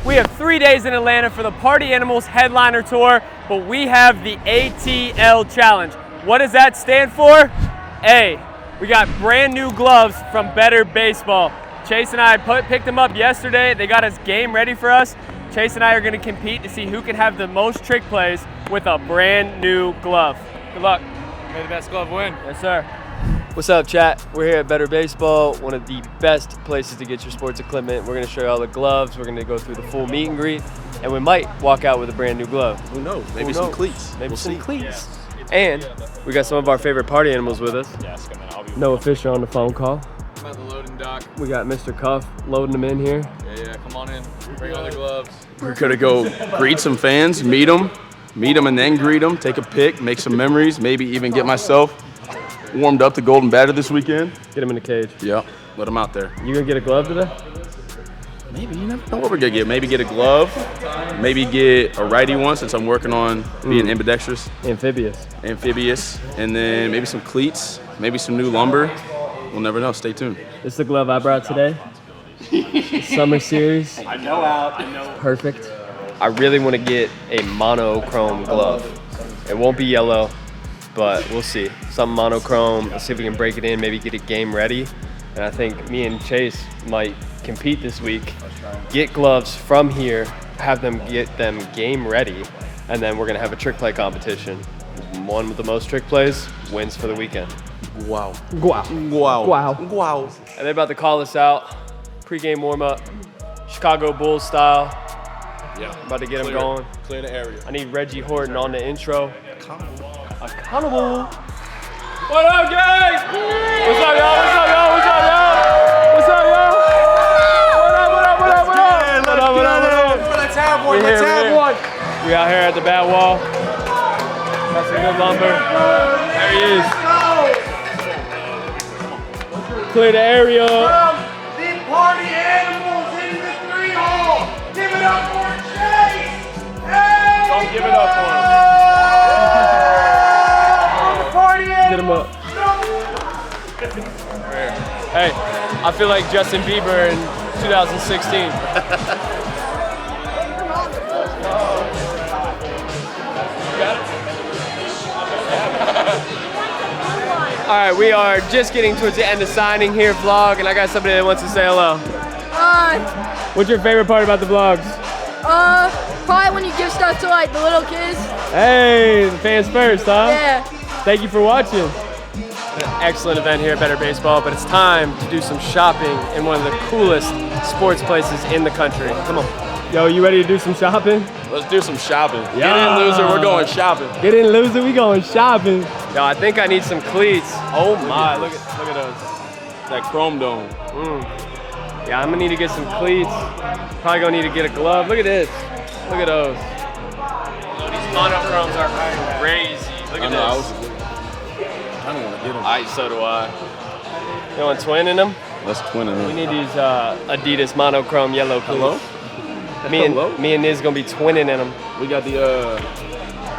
We have 3 days in Atlanta for the Party Animals headliner tour, but we have the A.T.L challenge. What does that stand for? A. We got brand new gloves from Better Baseball. Chase and I picked them up yesterday. They got us game ready for us. Chase and I are gonna compete to see who can have the most trick plays with a brand new glove. Good luck. May the best glove win. Yes, sir. What's up, chat? We're here at Better Baseball, one of the best places to get your sports equipment. We're gonna show you all the gloves. We're gonna go through the full meet and greet, and we might walk out with a brand new glove. Who knows? Maybe some cleats. Maybe some cleats. And we got some of our favorite party animals with us. Noah Fisher on the phone call. I'm at the loading dock. We got Mr. Cuff loading them in here. Yeah, come on in. Bring all the gloves. We're gonna go greet some fans, meet them and then greet them, take a pic, make some memories, maybe even get myself warmed up to Golden Batter this weekend. Get him in the cage. Yeah, let them out there. You gonna get a glove today? Maybe, you never know what we're gonna get. Maybe get a glove, maybe get a righty one since I'm working on being ambidextrous. Amphibious, and then maybe some cleats, maybe some new lumber. We'll never know, stay tuned. This is the glove I brought today. The Summer Series. I know. Perfect. I really want to get a monochrome glove. It won't be yellow, but we'll see. Some monochrome, let's see if we can break it in, maybe get it game ready. And I think me and Chase might compete this week, get gloves from here, have them get them game ready, and then we're gonna have a trick play competition. One with the most trick plays wins for the weekend. Wow. Wow. Wow. Wow. Wow. And they're about to call us out. Pre-game warm-up, Chicago Bulls style. Yeah. About to get them going. Clear the area. I need Reggie Horton on the intro. Accountable. What up, guys? What's up, y'all? What's up, y'all? What's up, y'all? What's up, y'all? What up? Let's have one. Let's have one. We out here at the bat wall. Got some good lumber. There he is. Clear the area. The Party Animals in the 3-hole. Give it up for Chase. Hey, Don't give it up for him. the Party Animals. Get him up. Hey, I feel like Justin Bieber in 2016. All right, we are just getting towards the end of signing here, vlog, and I got somebody that wants to say hello. What's your favorite part about the vlogs? Probably when you give stuff to like the little kids. Hey, the fans first, huh? Yeah. Thank you for watching. An excellent event here at Better Baseball, but it's time to do some shopping in one of the coolest sports places in the country. Come on. Yo, you ready to do some shopping? Let's do some shopping. Yeah. Get in, loser, we're going shopping. Get in, loser, we going shopping. Yo, I think I need some cleats. Oh my, look at those. That chrome dome. Yeah, I'm gonna need to get some cleats. Probably gonna need to get a glove. Look at this. Look at those. Yo, these monochromes are crazy. Look at this. I don't want to get them. So do I. You want twin in them? Let's twin them. We need these Adidas monochrome yellow cleats. Me and Niz gonna be twinning in them. We got the,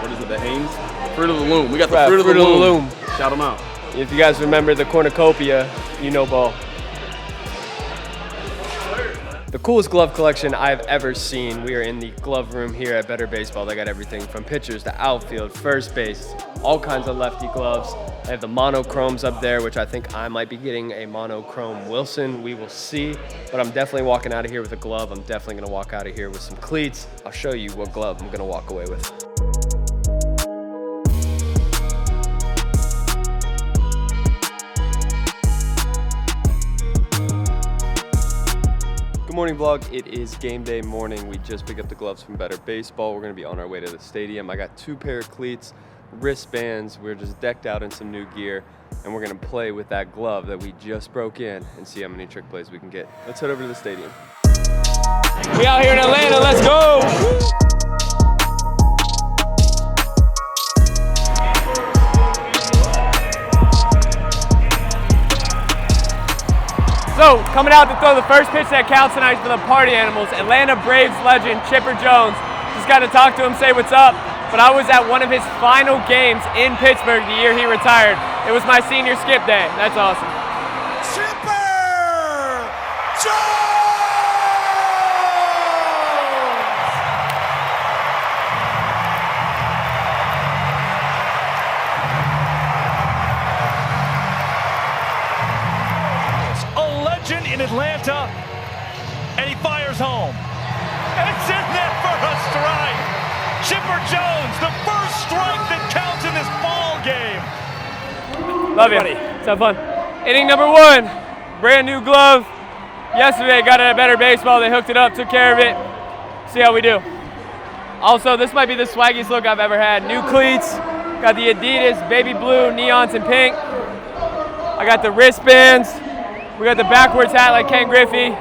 what is it, the Hanes? Fruit of the Loom. We got the Fruit of the Loom. Shout them out. If you guys remember the cornucopia, you know ball. The coolest glove collection I've ever seen. We are in the glove room here at Better Baseball. They got everything from pitchers to outfield, first base, all kinds of lefty gloves. They have the monochromes up there, which I think I might be getting a monochrome Wilson. We will see, but I'm definitely walking out of here with a glove. I'm definitely gonna walk out of here with some cleats. I'll show you what glove I'm gonna walk away with. Good morning, vlog. It is game day morning. We just picked up the gloves from Better Baseball. We're gonna be on our way to the stadium. I got 2 pair of cleats, wristbands. We're just decked out in some new gear, and we're gonna play with that glove that we just broke in and see how many trick plays we can get. Let's head over to the stadium. We out here in Atlanta, let's go! So, coming out to throw the first pitch that counts tonight for the Party Animals, Atlanta Braves legend Chipper Jones. Just got to talk to him, say what's up. But I was at one of his final games in Pittsburgh the year he retired. It was my senior skip day. That's awesome. Chipper Jones! Chipper Jones, the first strike that counts in this ball game. Love you. Let's have fun. Inning number 1, brand new glove. Yesterday got a better baseball. They hooked it up, took care of it. See how we do. Also, this might be the swaggiest look I've ever had. New cleats, got the Adidas baby blue, neons and pink. I got the wristbands. We got the backwards hat like Ken Griffey.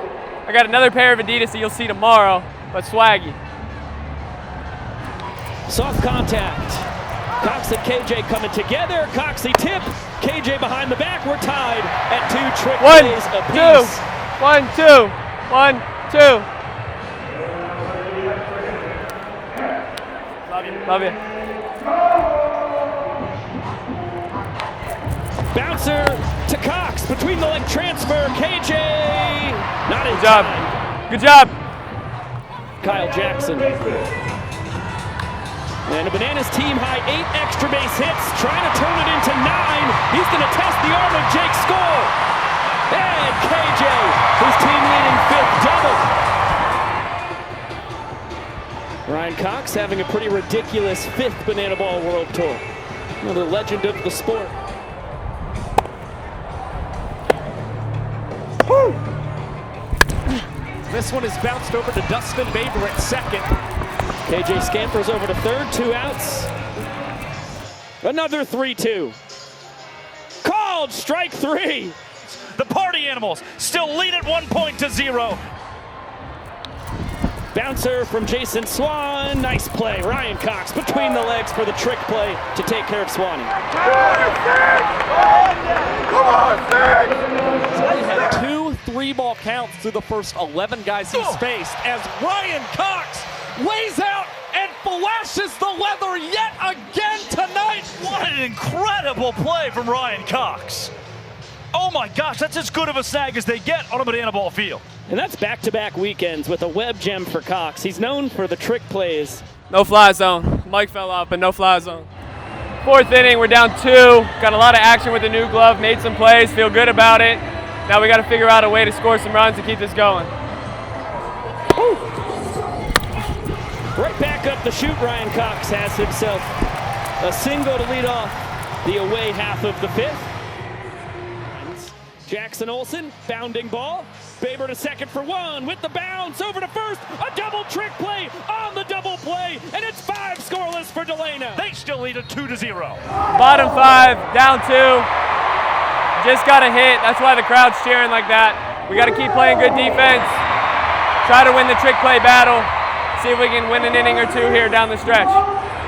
I got another pair of Adidas that you'll see tomorrow, but swaggy. Soft contact. Cox and KJ coming together. Coxie tip. KJ behind the back. We're tied at 2 trick plays apiece. 1, 2. 1, 2. Love you. Bouncer to Cox. Between the leg transfer. KJ. Not in Good job. time. Good job. Kyle Jackson. And the Bananas team high 8 extra base hits, trying to turn it into 9. He's going to test the arm of Jake Skoll. And KJ, his team leading 5th double. Ryan Cox having a pretty ridiculous 5th Bananaball World Tour. Another legend of the sport. Woo! This one is bounced over to Dustin Baber at second. KJ scampers over to third, 2 outs. Another 3-2. Called strike 3. The Party Animals still lead at 1-0. Bouncer from Jason Swan. Nice play. Ryan Cox between the legs for the trick play to take care of Swanee. He had 2 3-ball counts through the first 11 guys he's faced as Ryan Cox lays out and flashes the leather yet again tonight. What an incredible play from Ryan Cox. Oh my gosh, that's as good of a snag as they get on a Bananaball field. And that's back-to-back weekends with a web gem for Cox. He's known for the trick plays. No fly zone. Mike fell off, but no fly zone. 4th inning, we're down 2. Got a lot of action with the new glove, made some plays, feel good about it. Now we got to figure out a way to score some runs to keep this going. Ooh. Right back up the chute, Ryan Cox has himself a single to lead off the away half of the 5th. Jackson Olsen, bounding ball. Baber to second for 1 with the bounce over to first. A double trick play on the double play, and it's 5 scoreless for Delano. They still lead at 2-0. Bottom 5, down 2. Just got a hit. That's why the crowd's cheering like that. We got to keep playing good defense. Try to win the trick play battle. See if we can win an inning or 2 here down the stretch.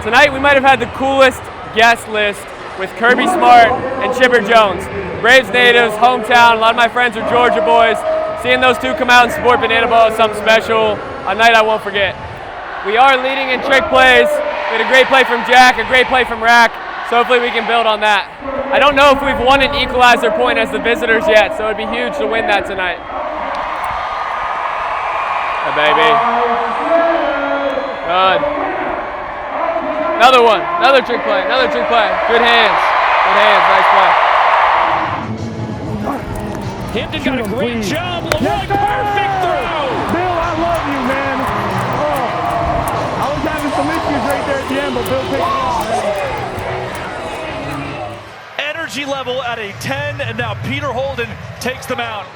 Tonight we might have had the coolest guest list with Kirby Smart and Chipper Jones. Braves natives, hometown. A lot of my friends are Georgia boys. Seeing those 2 come out and support Bananaball is something special. A night I won't forget. We are leading in trick plays. We had a great play from Jack, a great play from Rack. So hopefully we can build on that. I don't know if we've won an equalizer point as the visitors yet, so it'd be huge to win that tonight. Yeah, baby. Good. Another one, another trick play, another trick play. Good hands, nice play. Hampton got a great job. Leroy, perfect throw. Bill, I love you, man. Oh, I was having some issues right there at the end, but Bill picked me up, man. Energy level at a 10, and now Peter Holden takes them out.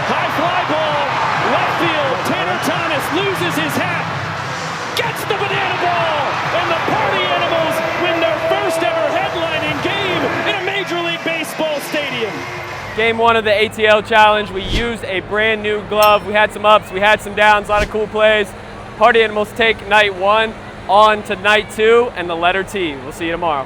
High fly ball, left field. Tanner Thomas loses his hat. Gets the Bananaball, and the Party Animals win their first ever headlining game in a Major League Baseball stadium. Game 1 of the A.T.L challenge. We used a brand new glove. We had some ups, we had some downs, a lot of cool plays. Party Animals take night 1 on to night 2 and the letter T. We'll see you tomorrow.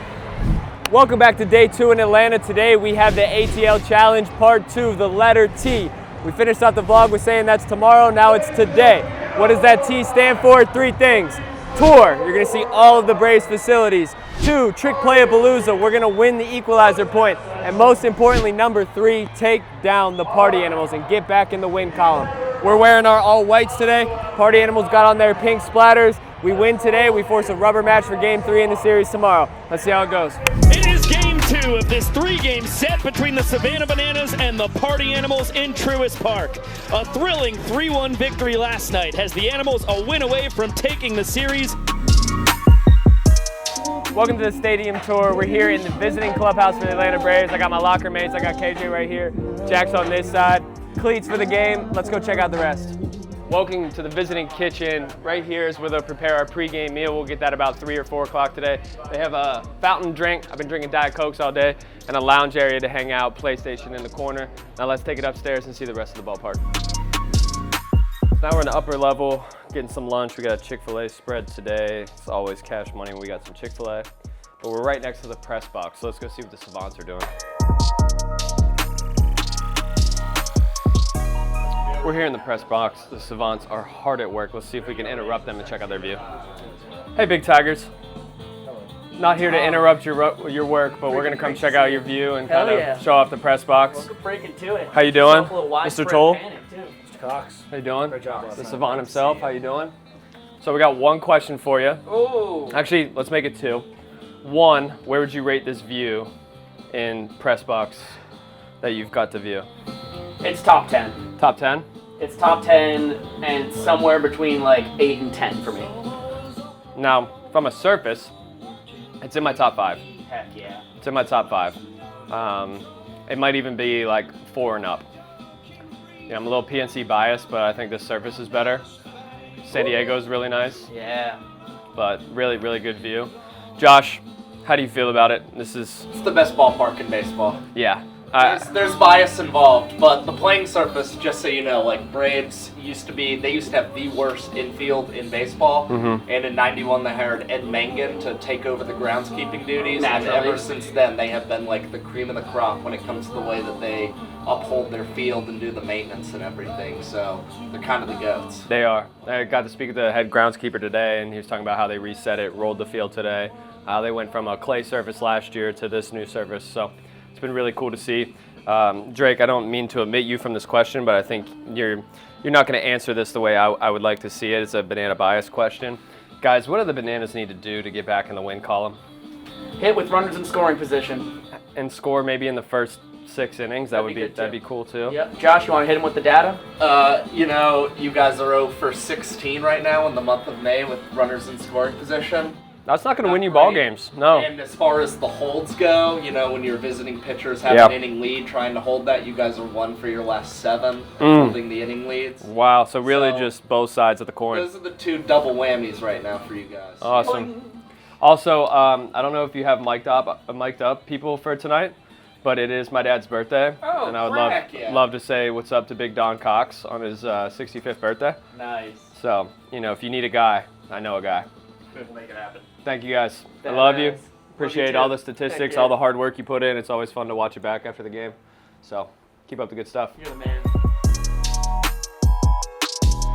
Welcome back to day 2 in Atlanta. Today we have the A.T.L challenge part 2, the letter T. We finished out the vlog with saying that's tomorrow, now it's today. What does that T stand for? 3 things. Tour, you're gonna see all of the Braves facilities. 2, Trickplaypalooza, we're gonna win the equalizer point. And most importantly, number 3, take down the Party Animals and get back in the win column. We're wearing our all whites today. Party Animals got on their pink splatters. We win today, we force a rubber match for game 3 in the series tomorrow. Let's see how it goes. It is game 2 of this 3-game set between the Savannah Bananas and the Party Animals in Truist Park. A thrilling 3-1 victory last night has the Animals a win away from taking the series. Welcome to the stadium tour. We're here in the visiting clubhouse for the Atlanta Braves. I got my locker mates. I got KJ right here. Jack's on this side. Cleats for the game. Let's go check out the rest. Welcome to the visiting kitchen. Right here is where they'll prepare our pregame meal. We'll get that about 3 or 4 o'clock today. They have a fountain drink. I've been drinking Diet Cokes all day, and a lounge area to hang out, PlayStation in the corner. Now let's take it upstairs and see the rest of the ballpark. Now we're in the upper level, getting some lunch. We got a Chick-fil-A spread today. It's always cash money when we got some Chick-fil-A. But we're right next to the press box, so let's go see what the Savants are doing. We're here in the press box. The Savants are hard at work. Let's see if we can interrupt them and check out their view. Hey, Big Tigers. Not here to interrupt your work, but we're gonna come check out your view and kind of show off the press box. Welcome breaking to it. How you doing, Mr. Toll? Mr. Cox. How you doing? Great job. The Savant himself. How you doing? So we got one question for you. Ooh. Actually, let's make it 2. 1, where would you rate this view in press box that you've got to view? It's top 10. Top 10? It's top 10 and somewhere between like 8 and 10 for me. Now, from a surface, it's in my top 5. Heck yeah. It's in my top 5. It might even be like 4 and up. You know, I'm a little PNC biased, but I think this surface is better. San Diego's really nice. Yeah. But really, really good view. Josh, how do you feel about it? It's the best ballpark in baseball. Yeah. There's bias involved, but the playing surface, just so you know, like Braves used to have the worst infield in baseball, and in '91 they hired Ed Mangan to take over the groundskeeping duties, and ever since then they have been like the cream of the crop when it comes to the way that they uphold their field and do the maintenance and everything, so they're kind of the GOATs. They are. I got to speak with the head groundskeeper today, and he was talking about how they reset it, rolled the field today. They went from a clay surface last year to this new surface, so it's been really cool to see. Drake, I don't mean to omit you from this question, but I think you're not going to answer this the way I would like to see it. It's a banana bias question. Guys, what do the Bananas need to do to get back in the win column? Hit with runners in scoring position. And score maybe in the first 6 innings. That'd be cool too. Yep. Josh, you want to hit him with the data? You know, you guys are 0 for 16 right now in the month of May with runners in scoring position. That's not going to win you ball games, no. And as far as the holds go, you know, when your visiting pitchers have an inning lead trying to hold that, you guys are 1 for your last 7 holding the inning leads. Wow, so really just both sides of the coin. Those are the 2 double whammies right now for you guys. Awesome. Also, I don't know if you have mic'd up people for tonight, but it is my dad's birthday, and I would love to say what's up to Big Don Cox on his 65th birthday. Nice. So, you know, if you need a guy, I know a guy. We'll make it happen. Thank you guys. I love you. Appreciate all the statistics, all the hard work you put in. It's always fun to watch it back after the game. So keep up the good stuff. You're the man.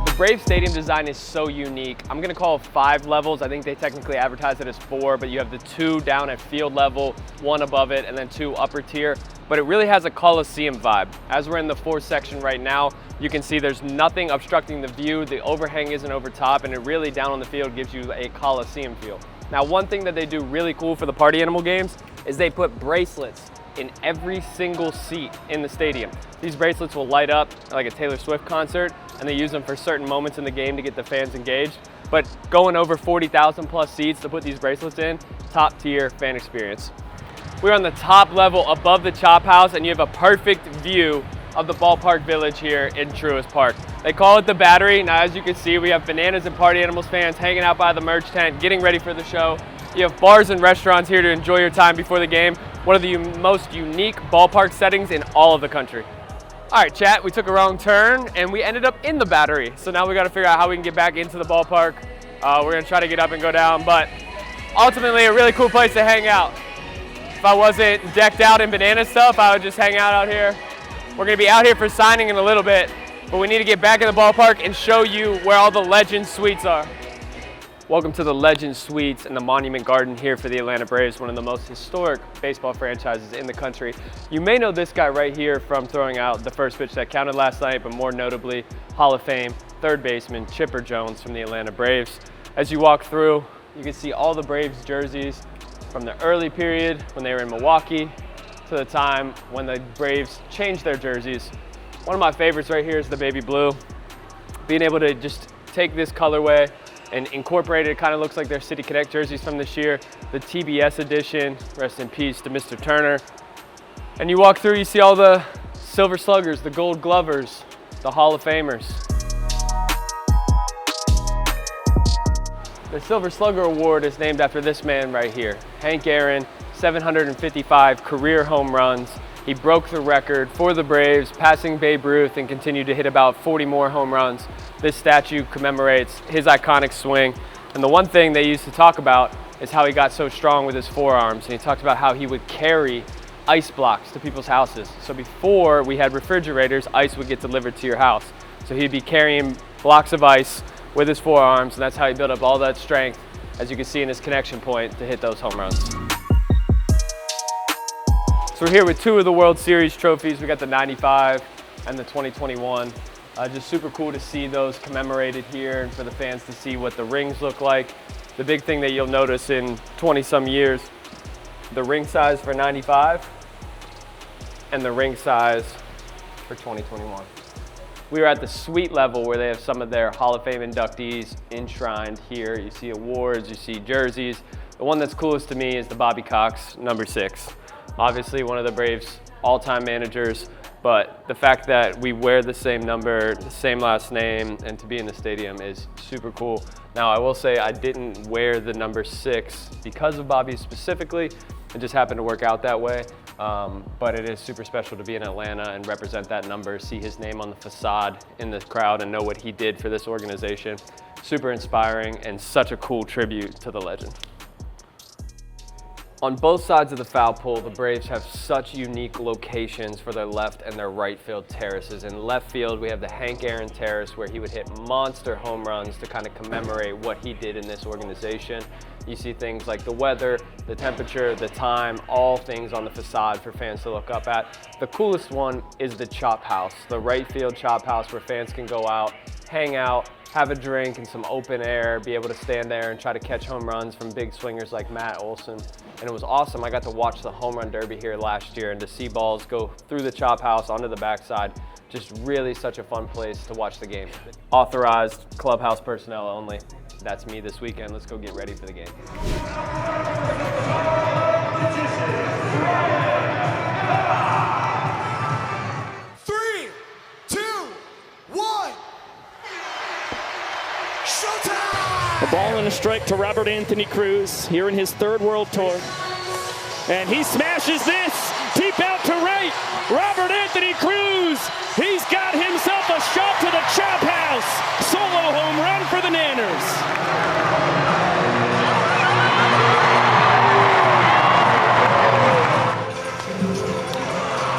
The Braves stadium design is so unique. I'm going to call it 5 levels. I think they technically advertise it as 4, but you have the 2 down at field level, 1 above it, and then 2 upper tier. But it really has a Coliseum vibe. As we're in the 4th section right now, you can see there's nothing obstructing the view. The overhang isn't over top, and it really down on the field gives you a Coliseum feel. Now, one thing that they do really cool for the Party Animal games is they put bracelets in every single seat in the stadium. These bracelets will light up like a Taylor Swift concert, and they use them for certain moments in the game to get the fans engaged. But going over 40,000 plus seats to put these bracelets in, top tier fan experience. We're on the top level above the Chop House, and you have a perfect view of the ballpark village here in Truist Park. They call it the Battery. Now, as you can see, we have Bananas and Party Animals fans hanging out by the merch tent, getting ready for the show. You have bars and restaurants here to enjoy your time before the game. One of the most unique ballpark settings in all of the country. All right, chat, we took a wrong turn and we ended up in the Battery. So now we got to figure out how we can get back into the ballpark. We're gonna try to get up and go down, but ultimately a really cool place to hang out. If I wasn't decked out in banana stuff, I would just hang out here. We're gonna be out here for signing in a little bit, but we need to get back in the ballpark and show you where all the Legend Suites are. Welcome to the Legend Suites in the Monument Garden here for the Atlanta Braves, one of the most historic baseball franchises in the country. You may know this guy right here from throwing out the first pitch that counted last night, but more notably, Hall of Fame third baseman Chipper Jones from the Atlanta Braves. As you walk through, you can see all the Braves jerseys, from the early period when they were in Milwaukee to the time when the Braves changed their jerseys. One of my favorites right here is the baby blue. Being able to just take this colorway and incorporate it, kind of looks like their City Connect jerseys from this year. The TBS edition, rest in peace to Mr. Turner. And you walk through, you see all the Silver Sluggers, the Gold Glovers, the Hall of Famers. The Silver Slugger Award is named after this man right here, Hank Aaron, 755 career home runs. He broke the record for the Braves, passing Babe Ruth, and continued to hit about 40 more home runs. This statue commemorates his iconic swing. And the one thing they used to talk about is how he got so strong with his forearms. And he talked about how he would carry ice blocks to people's houses. So before we had refrigerators, ice would get delivered to your house. So he'd be carrying blocks of ice with his forearms, and that's how he built up all that strength, as you can see in his connection point, to hit those home runs. So we're here with two of the World Series trophies. We got the 95 and the 2021. Just super cool to see those commemorated here and for the fans to see what the rings look like. The big thing that you'll notice in 20-some years, the ring size for 95 and the ring size for 2021. We are at the suite level where they have some of their Hall of Fame inductees enshrined here. You see awards, you see jerseys. The one that's coolest to me is the Bobby Cox, number 6. Obviously one of the Braves' all-time managers, but the fact that we wear the same number, the same last name, and to be in the stadium is super cool. Now I will say I didn't wear the number 6 because of Bobby specifically. It just happened to work out that way. But it is super special to be in Atlanta and represent that number, see his name on the facade in the crowd and know what he did for this organization. Super inspiring and such a cool tribute to the legend. On both sides of the foul pole, the Braves have such unique locations for their left and their right field terraces. In left field, we have the Hank Aaron terrace where he would hit monster home runs to kind of commemorate what he did in this organization. You see things like the weather, the temperature, the time, all things on the facade for fans to look up at. The coolest one is the Chop House, the right field Chop House where fans can go out, hang out, have a drink and some open air, be able to stand there and try to catch home runs from big swingers like Matt Olson. And it was awesome. I got to watch the home run derby here last year and to see balls go through the Chop House onto the backside. Just really such a fun place to watch the game. Authorized clubhouse personnel only. That's me this weekend. Let's go get ready for the game. 3, 2, 1. Showtime! A ball and a strike to Robert Anthony Cruz here in his 3rd World Tour. And he smashes this deep out to right. Robert Anthony Cruz, he's got himself a shot to the Chop House. Solo home run for the Nanners.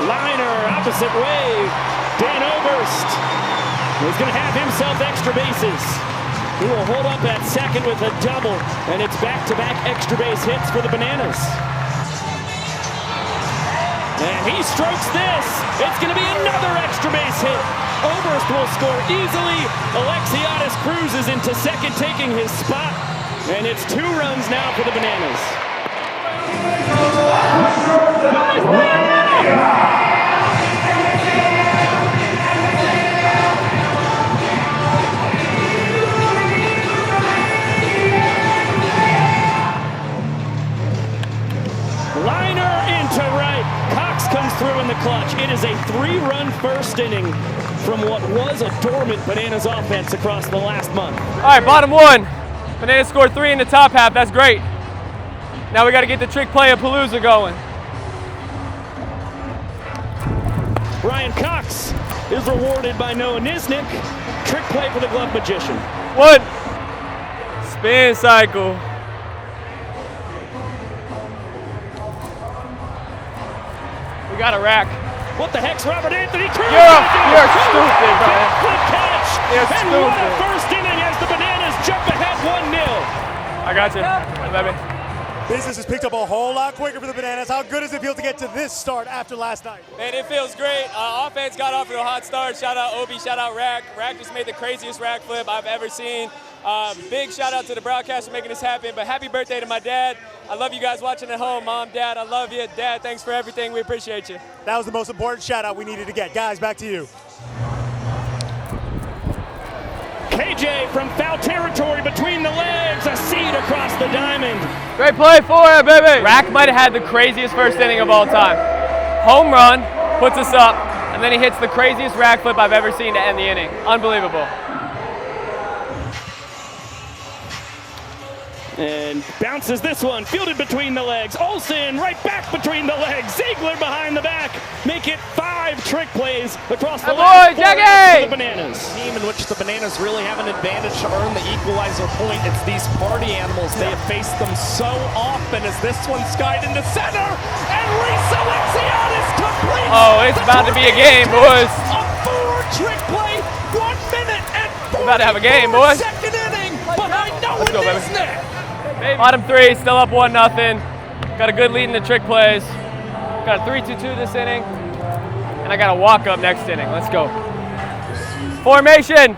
Liner, opposite way. Dan Oberst is going to have himself extra bases. He will hold up at second with a double, and it's back-to-back extra base hits for the Bananas. And he strokes this. It's going to be another extra base hit. Oberst will score easily. Alexiadis cruises into second, taking his spot. And it's 2 runs now for the Bananas. Liner into right. Cox comes through in the clutch. It is a 3-run first inning from what was a dormant Bananas offense across the last month. All right, bottom 1. Bananas scored 3 in the top half. That's great. Now we got to get the Trickplaypalooza going. Brian Cox is rewarded by Noah Nisnik. Trick play for the glove magician. 1. Spin cycle. We got a rack. What the heck's Robert Anthony Cruz? You're stupid, bro. Good catch. You're and stupid. what a first inning as the Bananas jump ahead 1-0. I got you. Let me. Business has picked up a whole lot quicker for the Bananas. How good does it feel to get to this start after last night? Man, it feels great. Offense got off to a hot start. Shout out Obi, shout out Rack. Rack just made the craziest rack flip I've ever seen. Big shout out to the broadcast for making this happen. But happy birthday to my dad. I love you guys watching at home. Mom, Dad, I love you. Dad, thanks for everything. We appreciate you. That was the most important shout out we needed to get. Guys, back to you. KJ from foul territory between the legs, a seed across the diamond. Great play for it, baby. Rack might have had the craziest first inning of all time. Home run, puts us up, and then he hits the craziest rack flip I've ever seen to end the inning. Unbelievable. And bounces this one, fielded between the legs. Olsen right back between the legs. Ziegler behind the back. Make it 5 trick plays across the last 4 for the Bananas. Team in which the Bananas really have an advantage to earn the equalizer point. It's these party animals. They have faced them so often as this one skied into center. And Lisa Lexion is complete. Oh, it's about to be a game, boys. A 4 trick play, 1 minute and 4 about to have a game, boys. Second inning, but I know Let's go, it baby. is next. Bottom 3, still up 1-0. Got a good lead in the trick plays. Got a 3-2-2 this inning. And I got a walk up next inning. Let's go. Formation.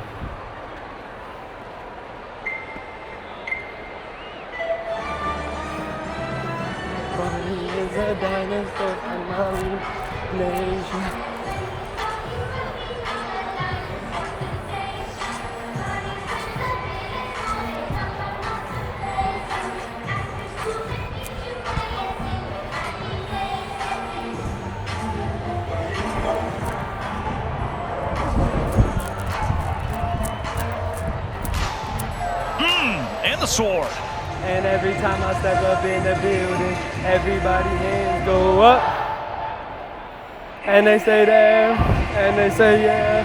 And the sword. And every time I step up in the building, everybody hands go up. And they stay there, and they say yeah,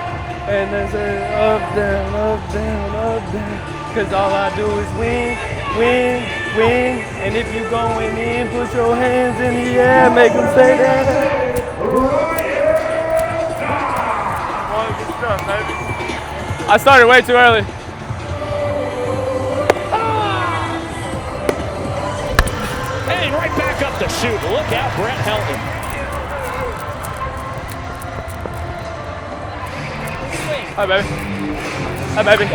and they say up, down, up, down, up, down. Cause all I do is win, win, win. And if you going in, put your hands in the air, make them stay there. I started way too early. And right back up the chute. Look out, Brett Helton. Hi, baby. Hi, baby.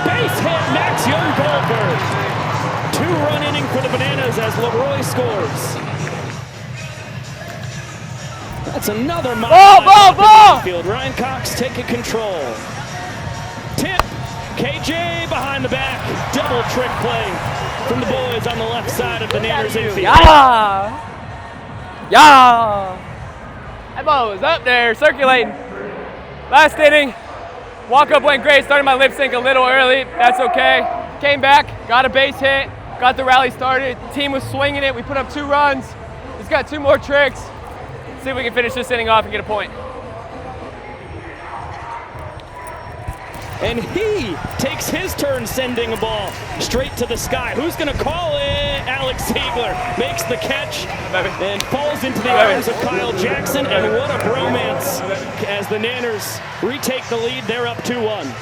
Base hit, Max Young Goldberg. 2-run inning for the Bananas as Leroy scores. That's another ball! Field. Ryan Cox taking control. Tip, KJ behind the back. Double trick play from the boys on the left side of Bananas infield. Yeah! That ball was up there, circulating. Last inning, walk-up went great. Started my lip sync a little early. That's okay. Came back, got a base hit, got the rally started. Team was swinging it. We put up 2 runs. He's got 2 more tricks. See if we can finish this inning off and get a point. And he takes his turn sending a ball straight to the sky. Who's going to call it? Alex Ziegler makes the catch and falls into the arms of Kyle Jackson. And what a bromance as the Nanners retake the lead. They're up 2-1.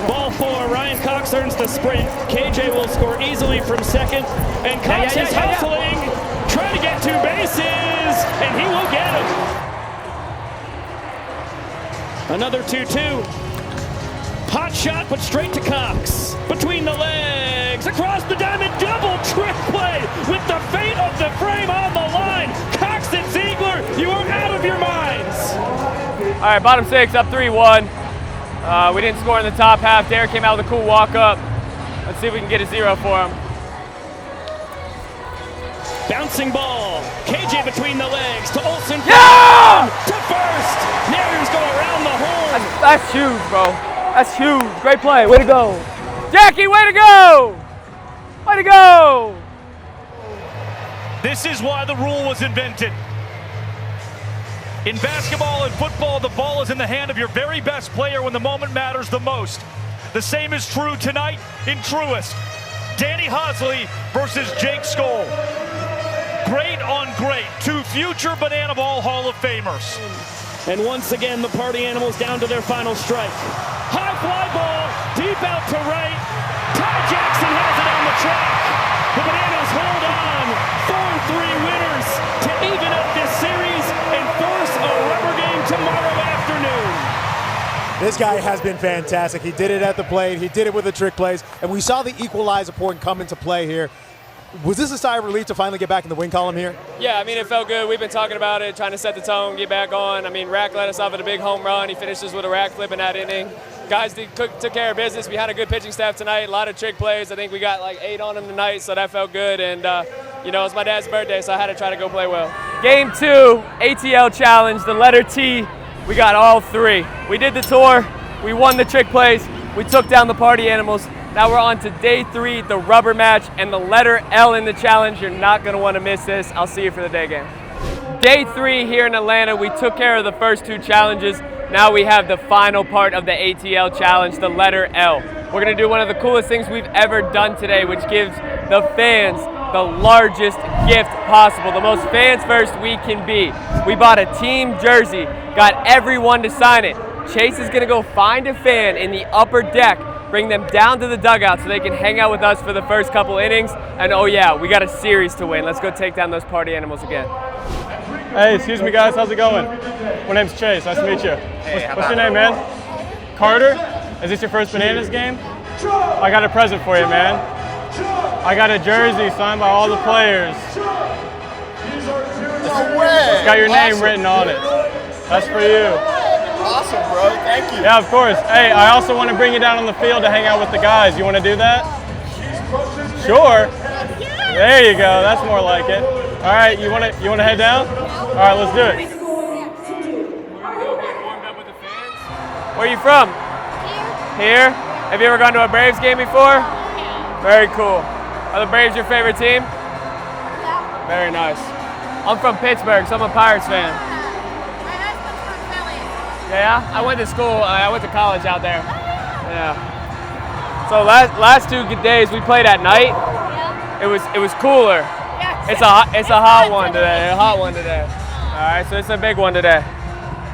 Ball 4, Ryan Cox earns the sprint. KJ will score easily from second. And Cox is hustling, trying to get 2 bases, and he will get him. Another 2-2. Hot shot, but straight to Cox. Between the legs, across the diamond, double trick play with the fate of the frame on the line. Cox and Ziegler, you are out of your minds. All right, bottom 6, up 3-1. We didn't score in the top half. Derek came out with a cool walk-up. Let's see if we can get a 0 for him. Bouncing ball. KJ between the legs to Olsen. Yeah! To first. Nanners go around the horn. That's huge, bro. That's huge. Great play. Way to go. Jackie, way to go! Way to go! This is why the rule was invented. In basketball and football, the ball is in the hand of your very best player when the moment matters the most. The same is true tonight in Truist. Danny Hosley versus Jake Skoll. great on great. 2 future Bananaball Hall of Famers. And once again, the party animals down to their final strike. High fly ball, deep out to right. Ty Jackson has it on the track. The Bananas hold on. 4-3 winners to even up this series and force a rubber game tomorrow afternoon. This guy has been fantastic. He did it at the plate. He did it with the trick plays. And we saw the equalizer point come into play here. Was this a sigh of relief to finally get back in the win column here? Yeah, I mean, it felt good. We've been talking about it, trying to set the tone, get back on. I mean, Rack led us off at a big home run. He finishes with a rack flip in that inning. Guys took care of business. We had a good pitching staff tonight, a lot of trick plays. I think we got like 8 on them tonight, so that felt good. And, you know, it's my dad's birthday, so I had to try to go play well. Game 2, A.T.L challenge, the letter T. We got all 3. We did the tour. We won the trick plays. We took down the party animals. Now we're on to day 3, the rubber match, and the letter L in the challenge. You're not gonna wanna miss this. I'll see you for the day game. Day 3 here in Atlanta. We took care of the first 2 challenges. Now we have the final part of the A.T.L challenge, the letter L. We're gonna do one of the coolest things we've ever done today, which gives the fans the largest gift possible, the most fans first we can be. We bought a team jersey, got everyone to sign it. Chase is gonna go find a fan in the upper deck, bring them down to the dugout so they can hang out with us for the first couple innings. And oh yeah, we got a series to win. Let's go take down those party animals again. Hey, excuse me guys, how's it going? My name's Chase, nice to meet you. What's your name, man? Carter? Is this your first Bananas game? I got a present for you, man. I got a jersey signed by all the players. No way! It's got your name written on it. That's for you. Awesome, bro. Thank you. Yeah, of course. Hey, I also want to bring you down on the field to hang out with the guys. You want to do that? Sure. There you go. That's more like it. All right, you want to head down? All right, let's do it. Where are you from? Here. Have you ever gone to a Braves game before? Very cool. Are the Braves your favorite team? Yeah. Very nice. I'm from Pittsburgh, so I'm a Pirates fan. Yeah, I went to school. I went to college out there. Yeah. So last 2 good days we played at night. Yeah. It was cooler. Yeah. It's a hot one today. A hot one today. All right, so it's a big one today.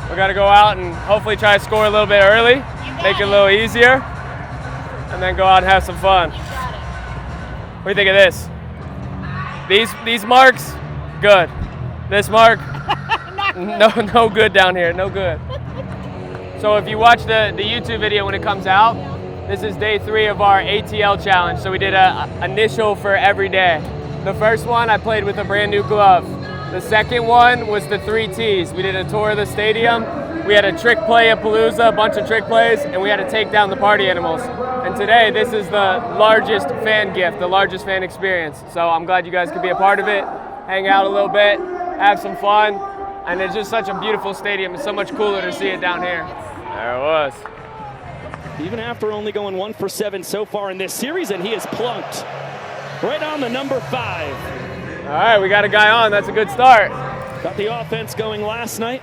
We got to go out and hopefully try to score a little bit early, make it a little easier, and then go out and have some fun. What do you think of this? These marks, good. This mark, no good down here. No good. So if you watch the YouTube video when it comes out, this is day 3 of our A.T.L challenge. So we did a initial for every day. The first one I played with a brand new glove. The second one was the 3 T's. We did a tour of the stadium. We had a Trickplaypalooza, a bunch of trick plays, and we had to take down the party animals. And today, this is the largest fan gift, the largest fan experience. So I'm glad you guys could be a part of it, hang out a little bit, have some fun. And it's just such a beautiful stadium. It's so much cooler to see it down here. There it was. Even after only going 1 for 7 so far in this series, and he is plunked right on the number 5. All right, we got a guy on. That's a good start. Got the offense going last night.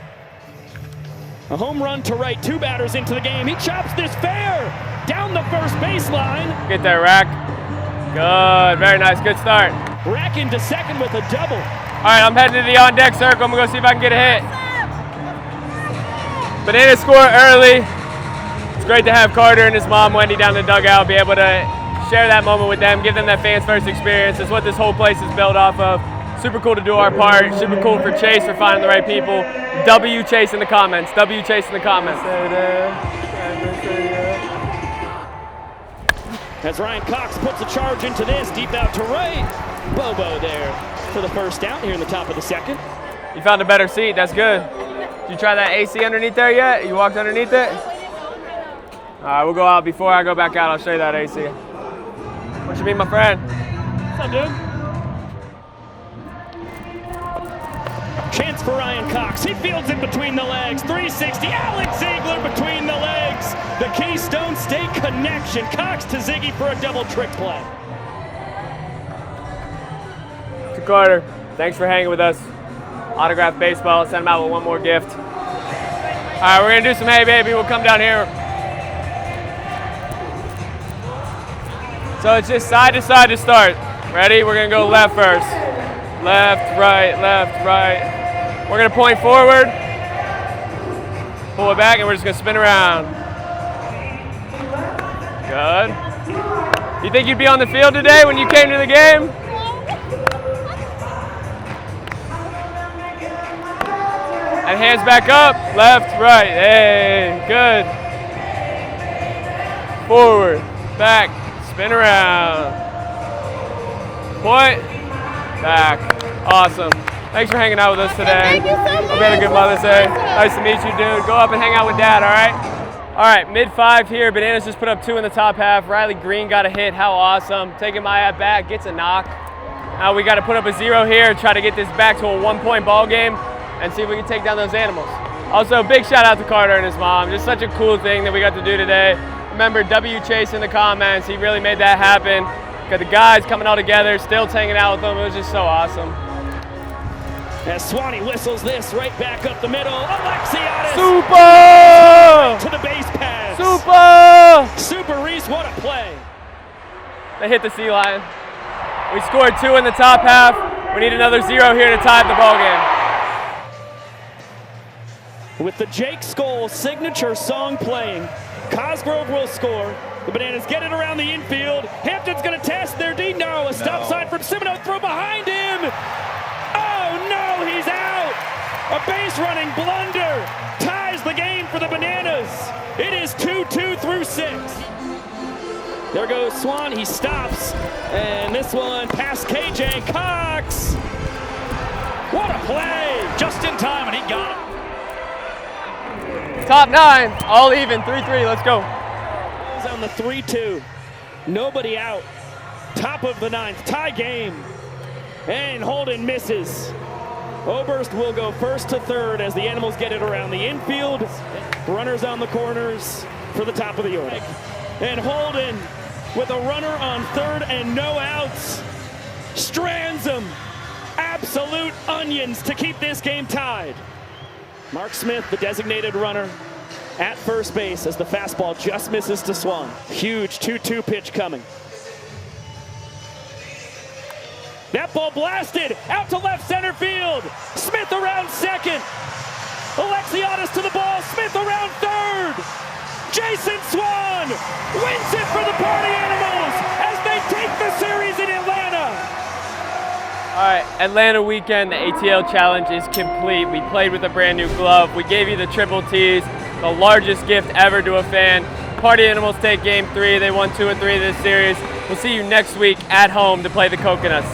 A home run to right, 2 batters into the game. He chops this fair down the first baseline. Get there, Rack. Good, very nice, good start. Rack into second with a double. All right, I'm heading to the on-deck circle. I'm gonna go see if I can get a hit. Banana score early. It's great to have Carter and his mom, Wendy, down the dugout, be able to share that moment with them, give them that fans first experience. It's what this whole place is built off of. Super cool to do our part. Super cool for Chase for finding the right people. W Chase in the comments. W Chase in the comments. As Ryan Cox puts a charge into this, deep out to right. Bobo there for the first down here in the top of the second. You found a better seat. That's good. Did you try that AC underneath there yet? You walked underneath it? All right, we'll go out. Before I go back out, I'll show you that AC. What you mean, my friend? What's up, dude? Chance for Ryan Cox. He fields it between the legs. 360. Alex Ziegler between the legs. The Keystone State connection. Cox to Ziggy for a double trick play. To Carter, thanks for hanging with us. Autographed baseball. Send him out with one more gift. All right, we're gonna do some hey baby. We'll come down here. So it's just side to start. Ready? We're gonna go left first. left, right. We're gonna point forward, pull it back, and we're just gonna spin around. Good. You think you'd be on the field today when you came to the game? And hands back up, left, right. Hey, good. Forward, back, spin around. Point, back. Awesome. Thanks for hanging out with us today. Thank you so much. Hope you had a good Mother's Day. Nice to meet you, dude. Go up and hang out with Dad, all right? All right, mid-5 here. Bananas just put up 2 in the top half. Riley Green got a hit. How awesome. Taking my at bat, gets a knock. Now we got to put up a 0 here, try to get this back to a 1-point ball game and see if we can take down those animals. Also, big shout out to Carter and his mom. Just such a cool thing that we got to do today. Remember W Chase in the comments. He really made that happen. Got the guys coming all together, still hanging out with them. It was just so awesome. As Swanee whistles this right back up the middle. Alexiadis! Super! To the base pass. Super Reese, what a play. They hit the sea lion. We scored 2 in the top half. We need another 0 here to tie up the ball game. With the Jake Skoll signature song playing, Cosgrove will score. The Bananas get it around the infield. Hampton's going to test their D. No, a stop sign from Simino. Throw behind him. Oh, no, he's out. A base running blunder ties the game for the Bananas. It is 2-2 through 6. There goes Swan. He stops. And this one past KJ Cox. What a play. Just in time, and he got it. Top 9, all even, 3-3, let's go. On the 3-2, nobody out. Top of the 9th, tie game. And Holden misses. Oberst will go first to third as the Animals get it around the infield. Runners on the corners for the top of the order. And Holden with a runner on third and no outs. Strands them. Absolute onions to keep this game tied. Mark Smith, the designated runner, at first base as the fastball just misses to Swan. Huge 2-2 pitch coming. That ball blasted out to left center field. Smith around second. Alexiadis to the ball. Smith around third. Jason Swan wins it for the Party Animals as they take the series in Atlanta. All right, Atlanta weekend, the A.T.L challenge is complete. We played with a brand new glove. We gave you the triple T's, the largest gift ever to a fan. Party Animals take game 3. They won 2 of 3 this series. We'll see you next week at home to play the Coconuts.